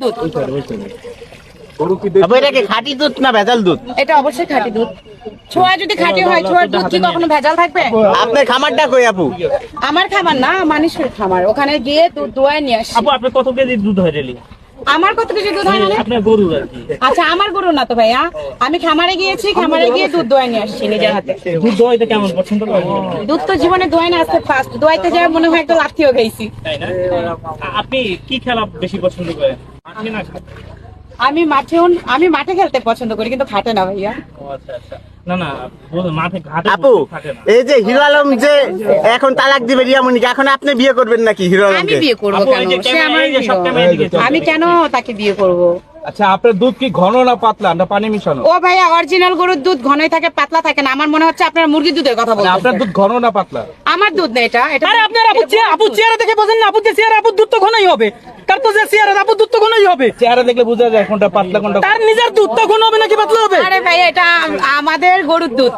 দুধ। আপু এটা কি খাঁটি দুধ না ভেজাল দুধ? এটা অবশ্যই খাঁটি দুধ। ছোয়া যদি খাঁটি হয়, ছোয়ার দুধ কি কখনো ভেজাল থাকবে? আপনার খামারটা কই আপু? আমার খামার না, মানুষের খামার। ওখানে গিয়ে দুধ দোয়ায় নিয়ে আসি। আপু আপনার কত কেজি দুধ হয় ডেইলি? আমার কত কেজি দুধ হয়? আপনার গরুর আর কি। আচ্ছা, আমার গরু না তো ভাইয়া, আমি খামারে গিয়েছি, খামারে গিয়ে দুধ দোয়ায় নিয়ে আসছি নিজের হাতে। দুধ দোয়াইতে কেমন পছন্দ করেন? দুধ তো জীবনে দোয়াই না, আজকে ফার্স্ট। দোয়াইতে যায় মনে হয় একটা লাঠিও খাইছি। তাই না? আপনি কি খেলা বেশি পছন্দ করেন? মাঠে না ঘাটে? আমি মাঠে খেলতে পছন্দ করি, কিন্তু খাটে না ভাইয়া। ও আচ্ছা আচ্ছা। না না, মাঠে ঘাটে আপু থাকে না। এই যে হিরো আলম যে এখন তালাক দিবে রিয়ামণিকে, এখন আপনি বিয়ে করবেন নাকি হিরো আমি আলমকে? বিয়ে করবো আপু, কেন? এই যে সে আমার এই যে সব hero। ক্যামেরা দিকে চলে। আমি কেন তাকে বিয়ে করব? আচ্ছা, আপনার দুধ কি ঘন না পাতলা না পানি মিশানো? ও ভাইয়া, অরিজিনাল গরুর দুধ ঘনই থাকে, পাতলা থাকে না। আমার মনে হচ্ছে আপনার মুরগির দুধের কথা না, আপনার বলছেন। দুধ ঘন না পাতলা? আমার দুধ না এটা। আরে আপনার আপু চেহারা দেখে বোঝেন না? আপু যে চেহারা, আপুর দুধ তো ঘনই হবে। তার তো যে চেহারা, আপুর দুধ তো ঘনই হবে। চেহারা দেখলে বোঝা যায় কোনটা পাতলা কোনটা। তার নিজের দুধ তো ঘন হবে নাকি পাতলা হবে? আরে ভাইয়া, এটা আমাদের গরুর দুধ।